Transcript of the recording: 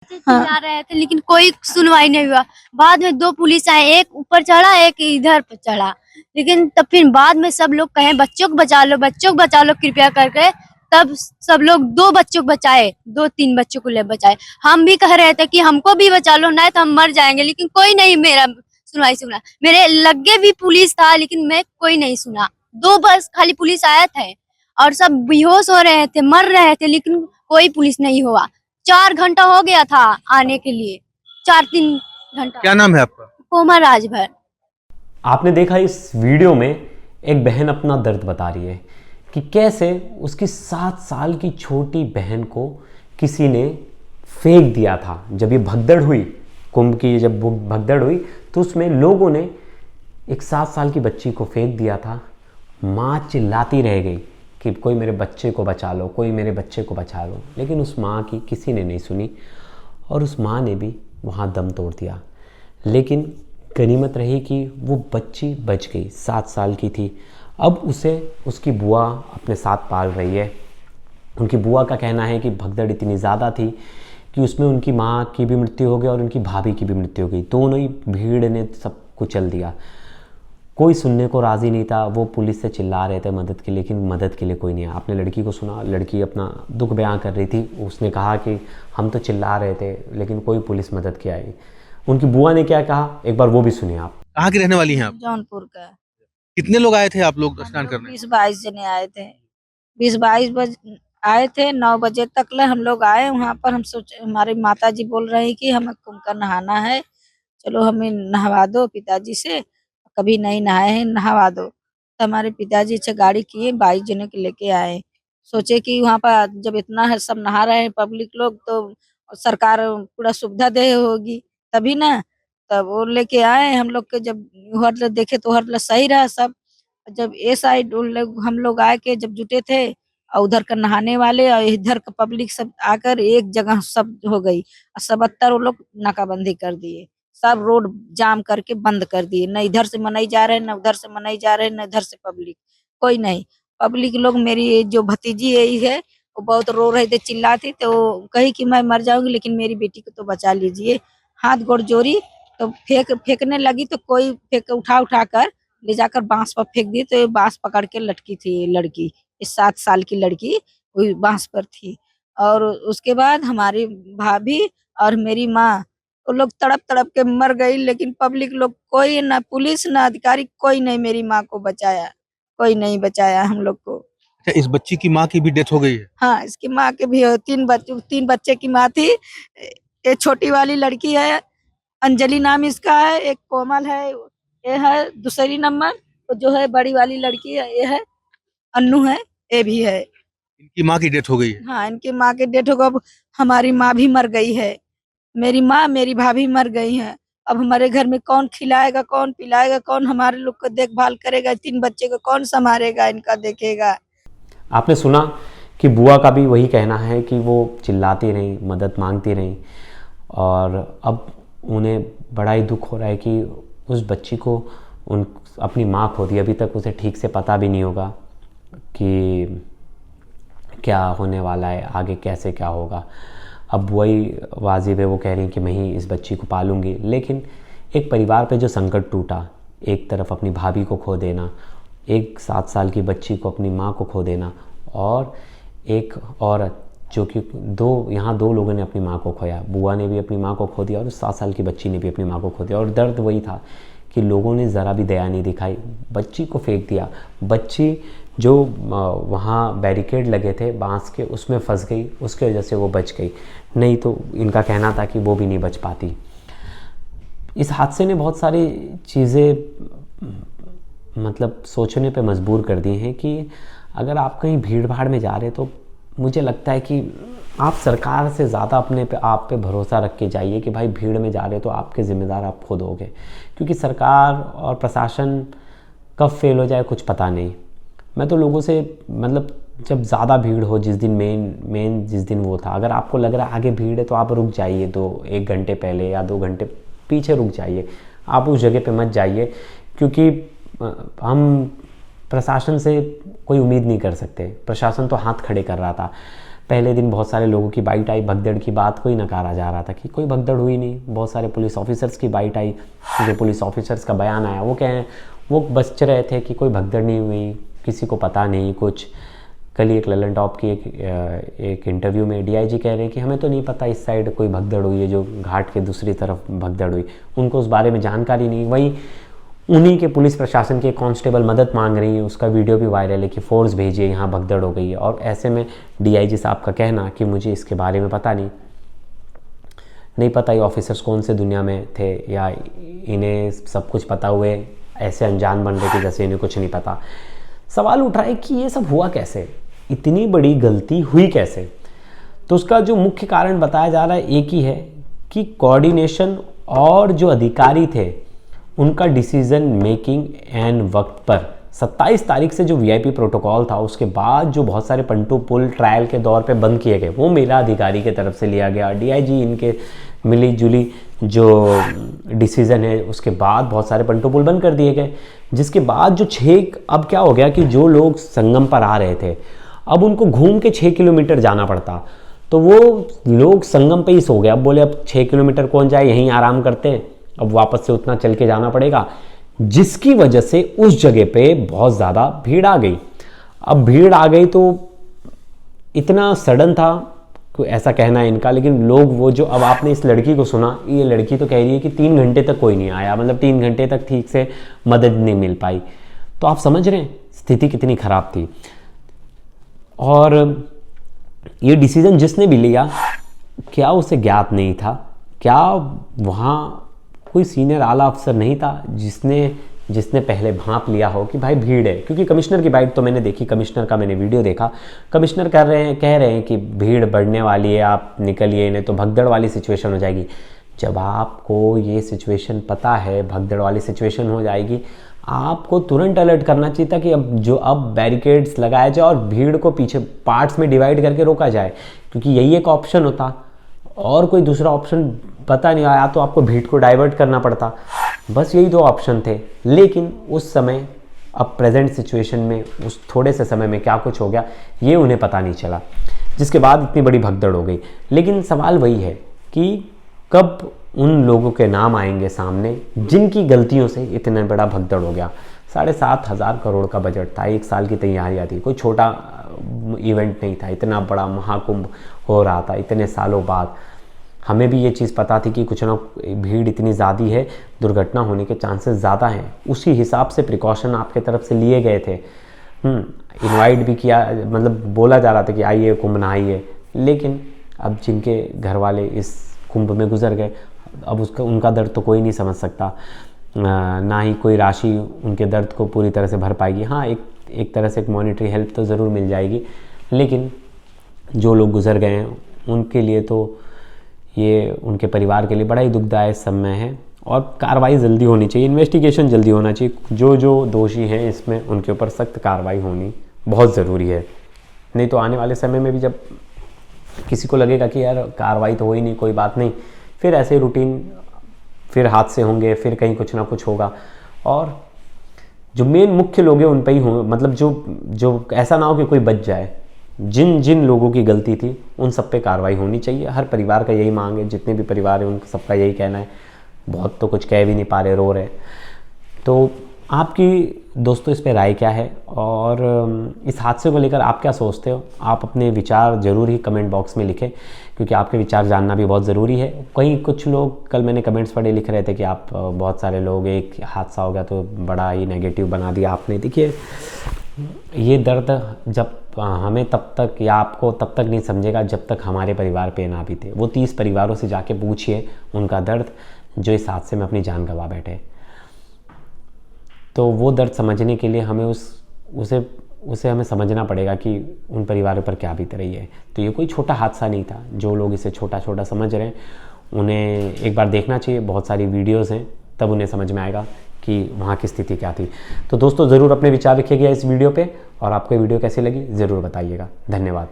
हाँ। चिल्ला रहे थे लेकिन कोई सुनवाई नहीं हुआ। बाद में 2 पुलिस आए, एक ऊपर चढ़ा, एक इधर पे चढ़ा। लेकिन तब फिर बाद में सब लोग कहे बच्चों को बचा लो, बच्चों को बचा लो कृपया करके। तब सब लोग 2 बच्चों को बचाए, 2-3 बच्चों को ले बचाए। हम भी कह रहे थे कि हमको भी बचा लो, नहीं तो हम मर जाएंगे, लेकिन कोई नहीं मेरा सुना। मेरे लगे भी पुलिस था लेकिन मैं कोई नहीं सुना। 2 बस खाली पुलिस आया थे और सब बेहोश हो रहे थे, मर रहे थे, लेकिन कोई पुलिस नहीं हुआ। 4 घंटा हो गया था आने के लिए, 4-3 घंटा। क्या नाम है आपका? कोमल राजभर। आपने देखा इस वीडियो में एक बहन अपना दर्द बता रही है कि कैसे उसकी 7 साल की छोटी बहन को किसी ने फेंक दिया था। जब ये भगदड़ हुई, कुंभ की जब भगदड़ हुई, तो उसमें लोगों ने एक 7 साल की बच्ची को फेंक दिया था। माँ चिल्लाती रह गई कि कोई मेरे बच्चे को बचा लो, कोई मेरे बच्चे को बचा लो, लेकिन उस माँ की किसी ने नहीं सुनी और उस माँ ने भी वहाँ दम तोड़ दिया। लेकिन गनीमत रही कि वो बच्ची बच गई, 7 साल की थी। अब उसे उसकी बुआ अपने साथ पाल रही है। उनकी बुआ का कहना है कि भगदड़ इतनी ज़्यादा थी कि उसमें उनकी माँ की भी मृत्यु हो गई और उनकी भाभी की भी मृत्यु हो गई। दोनों ही भीड़ ने सब कुचल दिया। कोई सुनने को राज़ी नहीं था। वो पुलिस से चिल्ला रहे थे मदद के लिए, लेकिन मदद के लिए कोई नहीं आया। आपने लड़की को सुना, लड़की अपना दुख बयां कर रही थी। उसने कहा कि हम तो चिल्ला रहे थे लेकिन कोई पुलिस मदद के आई। उनकी बुआ ने क्या कहा, एक बार वो भी सुनिए आप। कहाँ की रहने वाली हैं आप? जौनपुर का। कितने लोग आए थे आप लोग स्नान करने? 20-22 जने आए थे। 20-22 बज आए थे। 9 बजे तक ले हम लोग आए वहाँ पर। हम सोचे, हमारे माता जी बोल रहे हैं कि हमें कुंभ का नहाना है, चलो हमें नहवा दो पिताजी से, कभी नहीं नहाए हैं, नहवा दो। तो हमारे पिताजी से गाड़ी किए, 22 जने के लेके आए। सोचे कि वहाँ पर जब इतना है सब नहा रहे हैं पब्लिक लोग, तो सरकार पूरा सुविधा दे होगी तभी ना। तब वो लेके आए हम लोग के। जब हर देखे तो हर सही रहा सब। जब ये साइड हम लोग आए के जब जुटे थे और उधर का नहाने वाले और इधर का पब्लिक सब आकर एक जगह सब हो गई। और 77 वो लोग नाकाबंदी कर दिए, सब रोड जाम करके बंद कर दिए। न इधर से मनाई जा रहे, न उधर से मनाई जा रहे, न इधर से पब्लिक, कोई नहीं। पब्लिक लोग, मेरी ये जो भतीजी यही है, वो बहुत रो रहे थे, चिल्लाती, तो कही कि मैं मर जाऊंगी लेकिन मेरी बेटी को तो बचा लीजिए। हाथ गोड़ जोड़ी तो फेंकने लगी, तो कोई फेंक उठा कर ले जाकर बांस पर फेंक दी। तो ये बांस पकड़ के लटकी थी ये लड़की, इस 7 साल की लड़की वही बांस पर थी। और उसके बाद हमारी भाभी और मेरी माँ, वो लोग तड़प तड़प के मर गई। लेकिन पब्लिक लोग, कोई ना पुलिस ना अधिकारी, कोई नहीं मेरी माँ को बचाया, कोई नहीं बचाया हम लोग को। अच्छा, इस बच्ची की माँ की भी डेथ हो गई है? हाँ, इसकी माँ के भी 3 बच्चे की माँ थी। ये छोटी वाली लड़की है, अंजलि नाम इसका है। एक कोमल है, ये है दूसरी नंबर। तो जो है बड़ी वाली लड़की है, ये है अन्नू है, ये भी है। इनकी माँ की डेथ हो गई है? हाँ, इनकी माँ के डेथ हो गई। अब हमारी माँ भी मर गई है, मेरी माँ मेरी भाभी मर गई हैं। अब हमारे घर में कौन खिलाएगा, कौन पिलाएगा, कौन हमारे लोग को देखभाल करेगा, 3 बच्चे को कौन संभालेगा, इनका देखेगा। आपने सुना कि बुआ का भी वही कहना है कि वो चिल्लाती रहीं, मदद मांगती रहीं, और अब उन्हें बड़ा ही दुख हो रहा है कि उस बच्ची को उन अपनी माँ खो दी। अभी तक उसे ठीक से पता भी नहीं होगा कि क्या होने वाला है, आगे कैसे क्या होगा। अब वही वाजिब है, वो कह रही हैं कि मैं ही इस बच्ची को पालूंगी। लेकिन एक परिवार पे जो संकट टूटा, एक तरफ अपनी भाभी को खो देना, एक 7 साल की बच्ची को, अपनी माँ को खो देना, और एक औरत जो कि यहाँ दो लोगों ने अपनी माँ को खोया। बुआ ने भी अपनी माँ को खो दिया और 7 साल की बच्ची ने भी अपनी माँ को खो दिया। और दर्द वही था कि लोगों ने ज़रा भी दया नहीं दिखाई, बच्ची को फेंक दिया। बच्ची जो वहाँ बैरिकेड लगे थे बांस के, उसमें फंस गई, उसके वजह से वो बच गई, नहीं तो इनका कहना था कि वो भी नहीं बच पाती। इस हादसे ने बहुत सारी चीज़ें मतलब सोचने पे मजबूर कर दी हैं कि अगर आप कहीं भीड़ भाड़ में जा रहे हैं तो मुझे लगता है कि आप सरकार से ज़्यादा अपने पे आप पे भरोसा रख के जाइए कि भाई भीड़ में जा रहे हो तो आपके ज़िम्मेदार आप खुद होगे, क्योंकि सरकार और प्रशासन कब फेल हो जाए कुछ पता नहीं। मैं तो लोगों से मतलब जब ज़्यादा भीड़ हो, जिस दिन मेन जिस दिन वो था, अगर आपको लग रहा है आगे भीड़ है तो आप रुक जाइए, 1 घंटे पहले या 2 घंटे पीछे रुक जाइए, आप उस जगह पे मत जाइए, क्योंकि हम प्रशासन से कोई उम्मीद नहीं कर सकते। प्रशासन तो हाथ खड़े कर रहा था। पहले दिन बहुत सारे लोगों की बाइट आई, भगदड़ की बात कोई नकारा जा रहा था कि कोई भगदड़ हुई नहीं। बहुत सारे पुलिस ऑफिसर्स की बाइट आई, जो पुलिस ऑफिसर्स का बयान आया वो कहें वो बच रहे थे कि कोई भगदड़ नहीं हुई, किसी को पता नहीं कुछ। कल ही एक ललन टॉप की एक इंटरव्यू में डीआईजी कह रहे हैं कि हमें तो नहीं पता इस साइड कोई भगदड़ हुई है, जो घाट के दूसरी तरफ भगदड़ हुई, उनको उस बारे में जानकारी नहीं। वहीं उन्हीं के पुलिस प्रशासन के कांस्टेबल मदद मांग रही है, उसका वीडियो भी वायरल है कि फोर्स भेजिए, यहाँ भगदड़ हो गई है। और ऐसे में डीआईजी साहब का कहना कि मुझे इसके बारे में पता नहीं पता ये ऑफिसर्स कौन से दुनिया में थे, या इन्हें सब कुछ पता हुए ऐसे अनजान बन रहे कि जैसे इन्हें कुछ नहीं पता। सवाल उठ रहा है कि ये सब हुआ कैसे, इतनी बड़ी गलती हुई कैसे। तो उसका जो मुख्य कारण बताया जा रहा है एक ही है कि कोऑर्डिनेशन और जो अधिकारी थे उनका डिसीजन मेकिंग एंड वक्त पर 27 तारीख से जो वीआईपी प्रोटोकॉल था उसके बाद जो बहुत सारे पंटू पुल ट्रायल के दौर पे बंद किए गए, वो मेला अधिकारी की तरफ से लिया गया। डीआईजी इनके मिली जुली जो डिसीज़न है उसके बाद बहुत सारे पंटू पुल बंद कर दिए गए, जिसके बाद जो 6 अब क्या हो गया कि जो लोग संगम पर आ रहे थे अब उनको घूम के 6 किलोमीटर जाना पड़ता, तो वो लोग संगम पे ही सो गए। अब बोले अब 6 किलोमीटर कौन जाए, यहीं आराम करते हैं, अब वापस से उतना चल के जाना पड़ेगा, जिसकी वजह से उस जगह पे बहुत ज़्यादा भीड़ आ गई। अब भीड़ आ गई तो इतना सडन था, कोई ऐसा कहना है इनका, लेकिन लोग वो जो अब आपने इस लड़की को सुना, ये लड़की तो कह रही है कि 3 घंटे तक कोई नहीं आया, मतलब 3 घंटे तक ठीक से मदद नहीं मिल पाई। तो आप समझ रहे हैं स्थिति कितनी ख़राब थी। और ये डिसीजन जिसने भी लिया, क्या उसे ज्ञात नहीं था, क्या वहाँ कोई सीनियर आला अफसर नहीं था जिसने पहले भांप लिया हो कि भाई भीड़ है। क्योंकि कमिश्नर की बाइट तो मैंने देखी, कमिश्नर का मैंने वीडियो देखा, कमिश्नर कह रहे हैं कि भीड़ बढ़ने वाली है, आप निकलिए, नहीं तो भगदड़ वाली सिचुएशन हो जाएगी। जब आपको ये सिचुएशन पता है भगदड़ वाली सिचुएशन हो जाएगी, आपको तुरंत अलर्ट करना चाहिए था कि अब बैरिकेड्स लगाया जाए और भीड़ को पीछे पार्ट्स में डिवाइड करके रोका जाए, क्योंकि यही एक ऑप्शन होता, और कोई दूसरा ऑप्शन पता नहीं आया तो आपको भीड़ को डाइवर्ट करना पड़ता। बस यही 2 ऑप्शन थे। लेकिन उस समय, अब प्रेजेंट सिचुएशन में, उस थोड़े से समय में क्या कुछ हो गया ये उन्हें पता नहीं चला, जिसके बाद इतनी बड़ी भगदड़ हो गई। लेकिन सवाल वही है कि कब उन लोगों के नाम आएंगे सामने जिनकी गलतियों से इतना बड़ा भगदड़ हो गया। 7,500 करोड़ का बजट था, 1 साल की तैयारियां थी, कोई छोटा इवेंट नहीं था, इतना बड़ा महाकुंभ हो रहा था इतने सालों बाद। हमें भी ये चीज़ पता थी कि कुछ ना भीड़ इतनी ज़्यादा है, दुर्घटना होने के चांसेस ज़्यादा हैं, उसी हिसाब से प्रिकॉशन आपके तरफ से लिए गए थे। इनवाइट भी किया, मतलब बोला जा रहा था कि आइए कुंभ नहाइए, लेकिन अब जिनके घर वाले इस कुंभ में गुजर गए, अब उनका दर्द तो कोई नहीं समझ सकता, ना ही कोई राशि उनके दर्द को पूरी तरह से भर पाएगी। हाँ, एक तरह से एक मॉनेटरी हेल्प तो ज़रूर मिल जाएगी, लेकिन जो लोग गुजर गए हैं उनके लिए तो ये उनके परिवार के लिए बड़ा ही दुखदायक समय है। और कार्रवाई जल्दी होनी चाहिए, इन्वेस्टिगेशन जल्दी होना चाहिए, जो दोषी हैं इसमें उनके ऊपर सख्त कार्रवाई होनी बहुत ज़रूरी है। नहीं तो आने वाले समय में भी जब किसी को लगेगा कि यार कार्रवाई तो हो ही नहीं, कोई बात नहीं, फिर ऐसे रूटीन, फिर हादसे होंगे, फिर कहीं कुछ ना कुछ होगा, और जो मेन मुख्य लोग हैं उन पे ही हों, मतलब जो ऐसा ना हो कि कोई बच जाए। जिन लोगों की गलती थी उन सब पे कार्रवाई होनी चाहिए। हर परिवार का यही मांग है, जितने भी परिवार हैं उन सबका यही कहना है। बहुत तो कुछ कह भी नहीं पा रहे, रो रहे। तो आपकी दोस्तों इस पे राय क्या है, और इस हादसे को लेकर आप क्या सोचते हो? आप अपने विचार ज़रूर ही कमेंट बॉक्स में लिखें, क्योंकि आपके विचार जानना भी बहुत ज़रूरी है। कहीं कुछ लोग, कल मैंने कमेंट्स पढ़े, लिख रहे थे कि आप बहुत सारे लोग, एक हादसा हो गया तो बड़ा ही नेगेटिव बना दिया आपने। देखिए, ये दर्द जब हमें तब तक, या आपको तब तक नहीं समझेगा जब तक हमारे परिवार पे ना बीते। वो 30 परिवारों से जाके पूछिए उनका दर्द, जो इस हादसे में अपनी जान गंवा बैठे। तो वो दर्द समझने के लिए हमें उसे हमें समझना पड़ेगा कि उन परिवारों पर क्या बीत रही है। तो ये कोई छोटा हादसा नहीं था। जो लोग इसे छोटा छोटा समझ रहे हैं उन्हें एक बार देखना चाहिए, बहुत सारी वीडियोज़ हैं, तब उन्हें समझ में आएगा कि वहाँ की स्थिति क्या थी। तो दोस्तों ज़रूर अपने विचार रखिएगा इस वीडियो पे, और आपको ये वीडियो कैसी लगी ज़रूर बताइएगा। धन्यवाद।